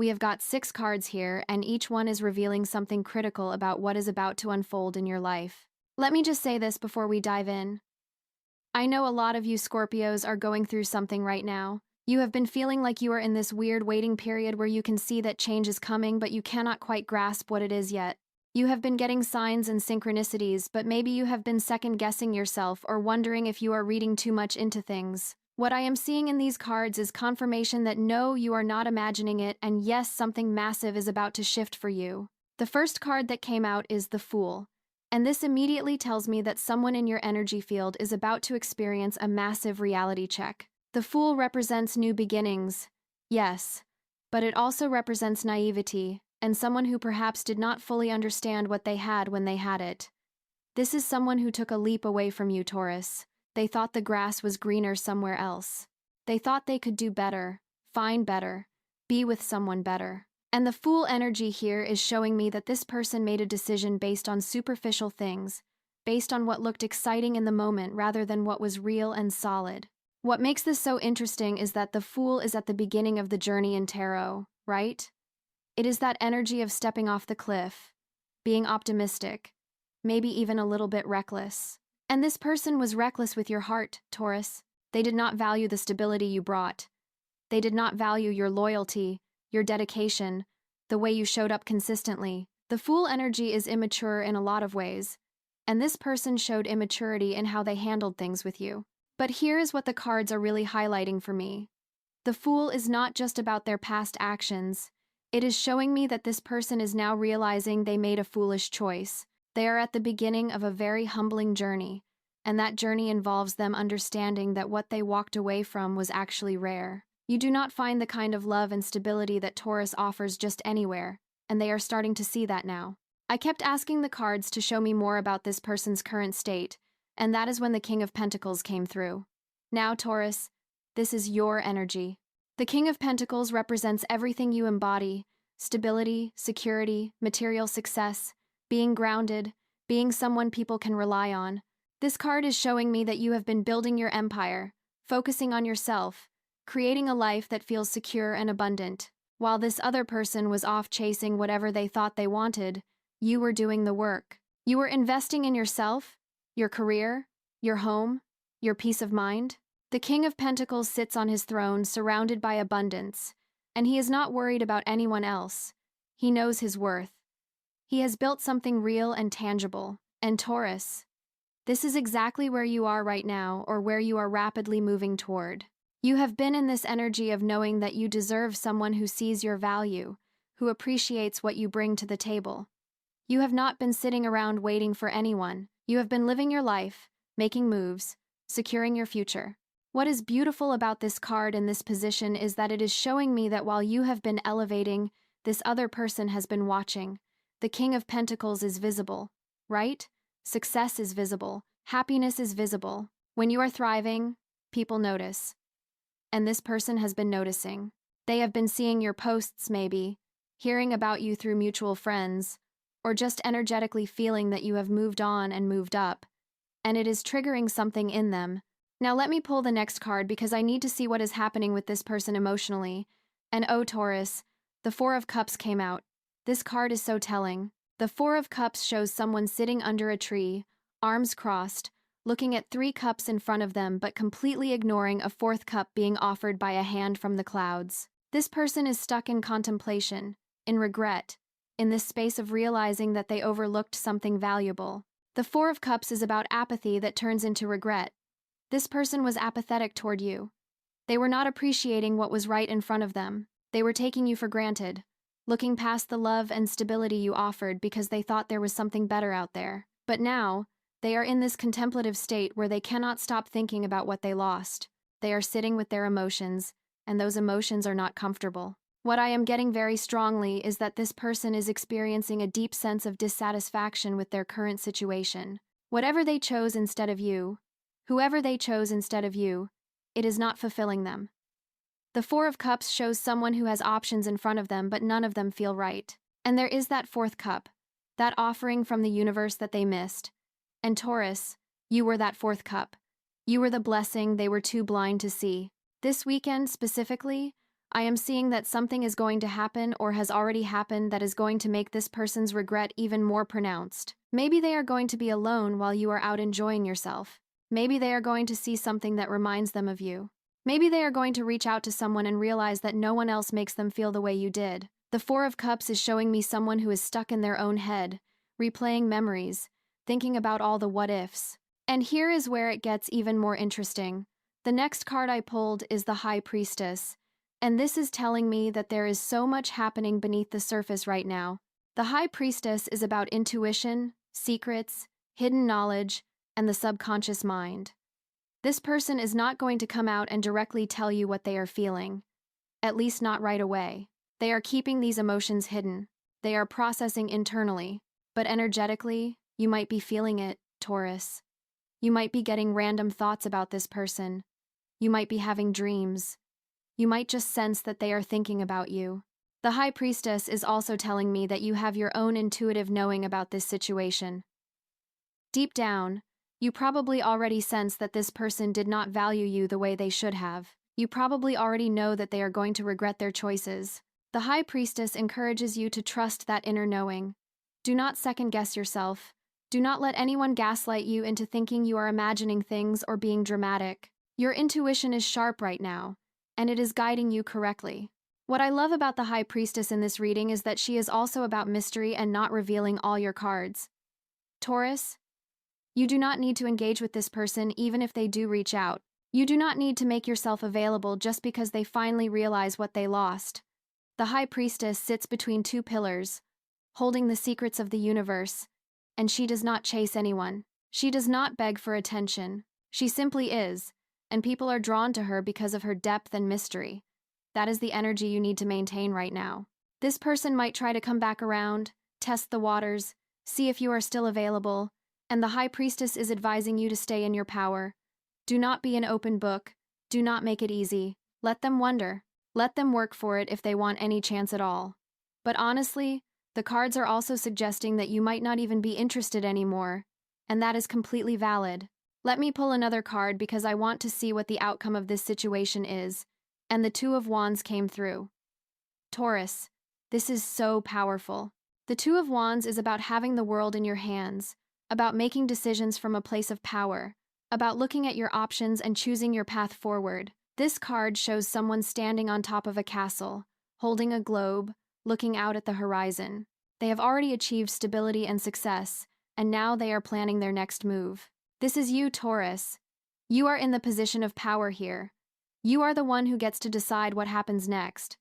We have got 6 cards here, and each one is revealing something critical about what is about to unfold in your life. Let me just say this before we dive in. I know a lot of you Scorpios are going through something right now. You have been feeling like you are in this weird waiting period where you can see that change is coming, but you cannot quite grasp what it is yet. You have been getting signs and synchronicities, but maybe you have been second-guessing yourself or wondering if you are reading too much into things. What I am seeing in these cards is confirmation that no, you are not imagining it, and yes, something massive is about to shift for you. The first card that came out is the Fool, and this immediately tells me that someone in your energy field is about to experience a massive reality check. The Fool represents new beginnings, yes, but it also represents naivety, and someone who perhaps did not fully understand what they had when they had it. This is someone who took a leap away from you, Taurus. They thought the grass was greener somewhere else. They thought they could do better, find better, be with someone better. And the Fool energy here is showing me that this person made a decision based on superficial things, based on what looked exciting in the moment rather than what was real and solid. What makes this so interesting is that the Fool is at the beginning of the journey in tarot, right? It is that energy of stepping off the cliff, being optimistic, maybe even a little bit reckless. And this person was reckless with your heart, Taurus. They did not value the stability you brought. They did not value your loyalty, your dedication, the way you showed up consistently. The Fool energy is immature in a lot of ways, and this person showed immaturity in how they handled things with you. But here is what the cards are really highlighting for me. The Fool is not just about their past actions. It is showing me that this person is now realizing they made a foolish choice. They are at the beginning of a very humbling journey, and that journey involves them understanding that what they walked away from was actually rare. You do not find the kind of love and stability that Taurus offers just anywhere, and they are starting to see that now. I kept asking the cards to show me more about this person's current state, and that is when the King of Pentacles came through. Now, Taurus, this is your energy. The King of Pentacles represents everything you embody: stability, security, material success, being grounded, being someone people can rely on. This card is showing me that you have been building your empire, focusing on yourself, creating a life that feels secure and abundant. While this other person was off chasing whatever they thought they wanted, you were doing the work. You were investing in yourself, your career, your home, your peace of mind. The King of Pentacles sits on his throne surrounded by abundance, and he is not worried about anyone else. He knows his worth. He has built something real and tangible. And Taurus, this is exactly where you are right now, or where you are rapidly moving toward. You have been in this energy of knowing that you deserve someone who sees your value, who appreciates what you bring to the table. You have not been sitting around waiting for anyone. You have been living your life, making moves, securing your future. What is beautiful about this card in this position is that it is showing me that while you have been elevating, this other person has been watching. The King of Pentacles is visible, right? Success is visible. Happiness is visible. When you are thriving, people notice. And this person has been noticing. They have been seeing your posts maybe, hearing about you through mutual friends, or just energetically feeling that you have moved on and moved up. And it is triggering something in them. Now let me pull the next card because I need to see what is happening with this person emotionally. And oh, Taurus, the Four of Cups came out. This card is so telling. The Four of Cups shows someone sitting under a tree, arms crossed, looking at 3 cups in front of them but completely ignoring a 4th cup being offered by a hand from the clouds. This person is stuck in contemplation, in regret, in this space of realizing that they overlooked something valuable. The Four of Cups is about apathy that turns into regret. This person was apathetic toward you. They were not appreciating what was right in front of them. They were taking you for granted, looking past the love and stability you offered because they thought there was something better out there. But now, they are in this contemplative state where they cannot stop thinking about what they lost. They are sitting with their emotions, and those emotions are not comfortable. What I am getting very strongly is that this person is experiencing a deep sense of dissatisfaction with their current situation. Whatever they chose instead of you, whoever they chose instead of you, it is not fulfilling them. The Four of Cups shows someone who has options in front of them, but none of them feel right. And there is that 4th cup, that offering from the universe that they missed. And Taurus, you were that 4th cup. You were the blessing they were too blind to see. This weekend, specifically, I am seeing that something is going to happen or has already happened that is going to make this person's regret even more pronounced. Maybe they are going to be alone while you are out enjoying yourself. Maybe they are going to see something that reminds them of you. Maybe they are going to reach out to someone and realize that no one else makes them feel the way you did. The Four of Cups is showing me someone who is stuck in their own head, replaying memories, thinking about all the what-ifs. And here is where it gets even more interesting. The next card I pulled is the High Priestess, and this is telling me that there is so much happening beneath the surface right now. The High Priestess is about intuition, secrets, hidden knowledge, and the subconscious mind. This person is not going to come out and directly tell you what they are feeling, at least not right away. They are keeping these emotions hidden. They are processing internally, but energetically, you might be feeling it, Taurus. You might be getting random thoughts about this person. You might be having dreams. You might just sense that they are thinking about you. The High Priestess is also telling me that you have your own intuitive knowing about this situation. Deep down, you probably already sense that this person did not value you the way they should have. You probably already know that they are going to regret their choices. The High Priestess encourages you to trust that inner knowing. Do not second-guess yourself. Do not let anyone gaslight you into thinking you are imagining things or being dramatic. Your intuition is sharp right now, and it is guiding you correctly. What I love about the High Priestess in this reading is that she is also about mystery and not revealing all your cards. Taurus, you do not need to engage with this person even if they do reach out. You do not need to make yourself available just because they finally realize what they lost. The High Priestess sits between two pillars, holding the secrets of the universe, and she does not chase anyone. She does not beg for attention. She simply is, and people are drawn to her because of her depth and mystery. That is the energy you need to maintain right now. This person might try to come back around, test the waters, see if you are still available, and the High Priestess is advising you to stay in your power. Do not be an open book. Do not make it easy. Let them wonder. Let them work for it if they want any chance at all. But honestly, the cards are also suggesting that you might not even be interested anymore, and that is completely valid. Let me pull another card because I want to see what the outcome of this situation is, and the Two of Wands came through. Taurus, this is so powerful. The Two of Wands is about having the world in your hands, about making decisions from a place of power, about looking at your options and choosing your path forward. This card shows someone standing on top of a castle, holding a globe, looking out at the horizon. They have already achieved stability and success, and now they are planning their next move. This is you, Taurus. You are in the position of power here. You are the one who gets to decide what happens next.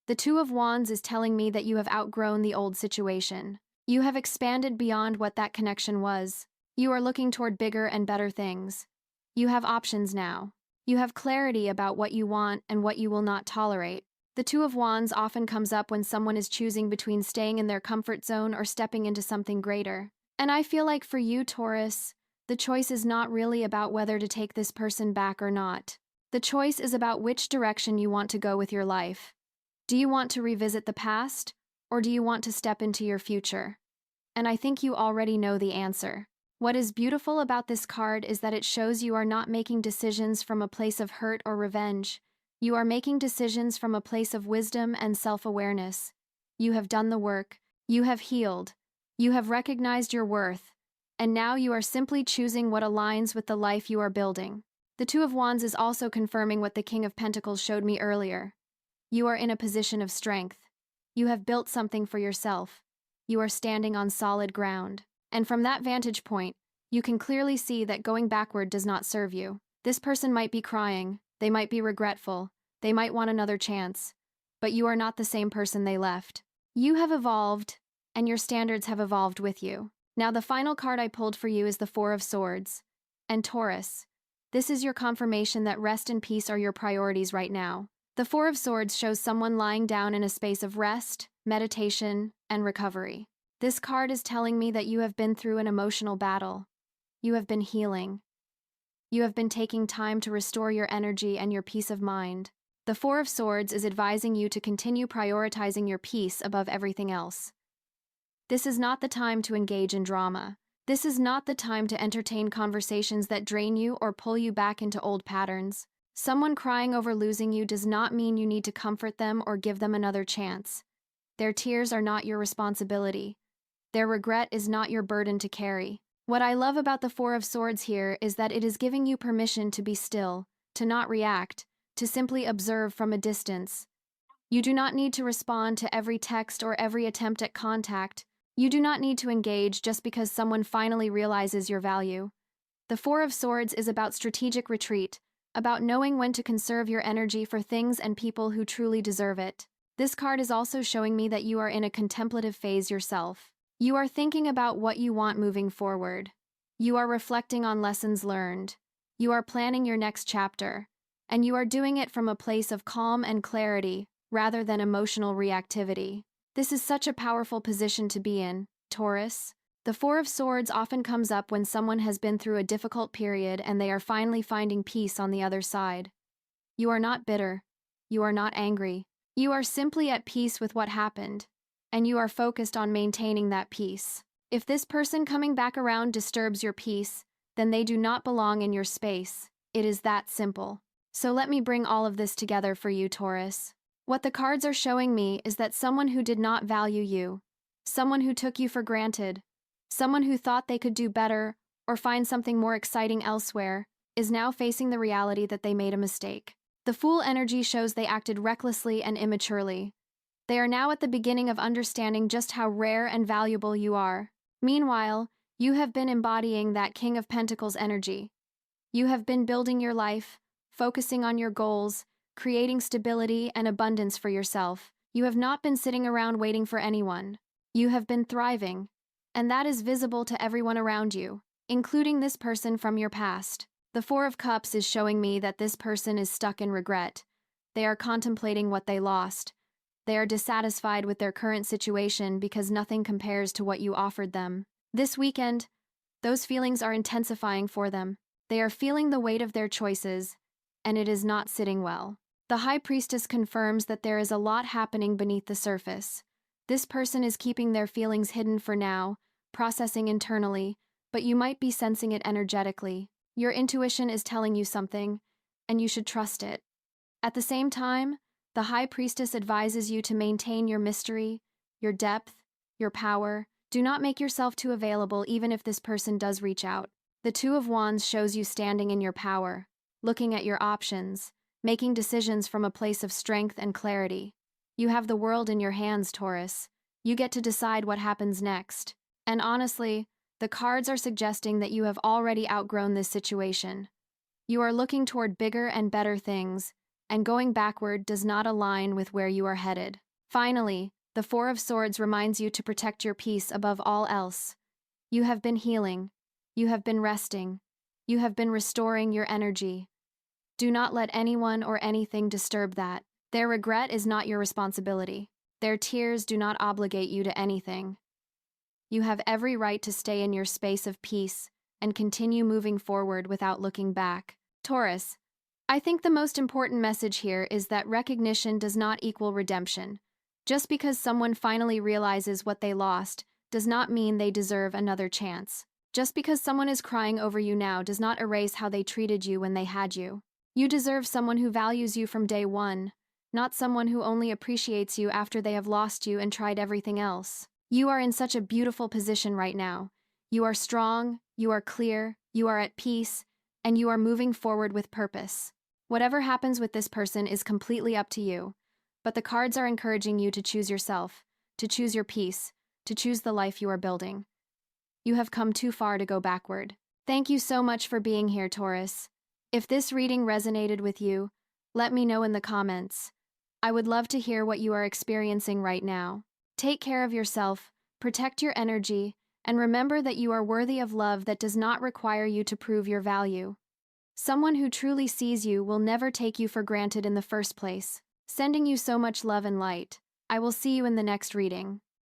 The Two of Wands is telling me that you have outgrown the old situation. You have expanded beyond what that connection was. You are looking toward bigger and better things. You have options now. You have clarity about what you want and what you will not tolerate. The Two of Wands often comes up when someone is choosing between staying in their comfort zone or stepping into something greater. And I feel like for you, Taurus, the choice is not really about whether to take this person back or not. The choice is about which direction you want to go with your life. Do you want to revisit the past, or do you want to step into your future? And I think you already know the answer. What is beautiful about this card is that it shows you are not making decisions from a place of hurt or revenge. You are making decisions from a place of wisdom and self-awareness. You have done the work. You have healed. You have recognized your worth. And now you are simply choosing what aligns with the life you are building. The Two of Wands is also confirming what the King of Pentacles showed me earlier. You are in a position of strength. You have built something for yourself. You are standing on solid ground. And from that vantage point, you can clearly see that going backward does not serve you. This person might be crying, they might be regretful, they might want another chance, but you are not the same person they left. You have evolved, and your standards have evolved with you. Now the final card I pulled for you is the Four of Swords. And Taurus, this is your confirmation that rest and peace are your priorities right now. The Four of Swords shows someone lying down in a space of rest, meditation, and recovery. This card is telling me that you have been through an emotional battle. You have been healing. You have been taking time to restore your energy and your peace of mind. The Four of Swords is advising you to continue prioritizing your peace above everything else. This is not the time to engage in drama. This is not the time to entertain conversations that drain you or pull you back into old patterns. Someone crying over losing you does not mean you need to comfort them or give them another chance. Their tears are not your responsibility. Their regret is not your burden to carry. What I love about the Four of Swords here is that it is giving you permission to be still, to not react, to simply observe from a distance. You do not need to respond to every text or every attempt at contact. You do not need to engage just because someone finally realizes your value. The Four of Swords is about strategic retreat, about knowing when to conserve your energy for things and people who truly deserve it. This card is also showing me that you are in a contemplative phase yourself. You are thinking about what you want moving forward. You are reflecting on lessons learned. You are planning your next chapter. And you are doing it from a place of calm and clarity, rather than emotional reactivity. This is such a powerful position to be in, Taurus. The Four of Swords often comes up when someone has been through a difficult period and they are finally finding peace on the other side. You are not bitter. You are not angry. You are simply at peace with what happened, and you are focused on maintaining that peace. If this person coming back around disturbs your peace, then they do not belong in your space. It is that simple. So let me bring all of this together for you, Taurus. What the cards are showing me is that someone who did not value you, someone who took you for granted, someone who thought they could do better or find something more exciting elsewhere, is now facing the reality that they made a mistake. The Fool energy shows they acted recklessly and immaturely. They are now at the beginning of understanding just how rare and valuable you are. Meanwhile, you have been embodying that King of Pentacles energy. You have been building your life, focusing on your goals, creating stability and abundance for yourself. You have not been sitting around waiting for anyone. You have been thriving. And that is visible to everyone around you, including this person from your past. The Four of Cups is showing me that this person is stuck in regret. They are contemplating what they lost. They are dissatisfied with their current situation because nothing compares to what you offered them. This weekend, those feelings are intensifying for them. They are feeling the weight of their choices, and it is not sitting well. The High Priestess confirms that there is a lot happening beneath the surface. This person is keeping their feelings hidden for now, processing internally, but you might be sensing it energetically. Your intuition is telling you something, and you should trust it. At the same time, the High Priestess advises you to maintain your mystery, your depth, your power. Do not make yourself too available even if this person does reach out. The Two of Wands shows you standing in your power, looking at your options, making decisions from a place of strength and clarity. You have the world in your hands, Taurus. You get to decide what happens next. And honestly, the cards are suggesting that you have already outgrown this situation. You are looking toward bigger and better things, and going backward does not align with where you are headed. Finally, the Four of Swords reminds you to protect your peace above all else. You have been healing. You have been resting. You have been restoring your energy. Do not let anyone or anything disturb that. Their regret is not your responsibility. Their tears do not obligate you to anything. You have every right to stay in your space of peace and continue moving forward without looking back. Taurus, I think the most important message here is that recognition does not equal redemption. Just because someone finally realizes what they lost does not mean they deserve another chance. Just because someone is crying over you now does not erase how they treated you when they had you. You deserve someone who values you from day one, not someone who only appreciates you after they have lost you and tried everything else. You are in such a beautiful position right now. You are strong, you are clear, you are at peace, and you are moving forward with purpose. Whatever happens with this person is completely up to you, but the cards are encouraging you to choose yourself, to choose your peace, to choose the life you are building. You have come too far to go backward. Thank you so much for being here, Taurus. If this reading resonated with you, let me know in the comments. I would love to hear what you are experiencing right now. Take care of yourself, protect your energy, and remember that you are worthy of love that does not require you to prove your value. Someone who truly sees you will never take you for granted in the first place. Sending you so much love and light. I will see you in the next reading.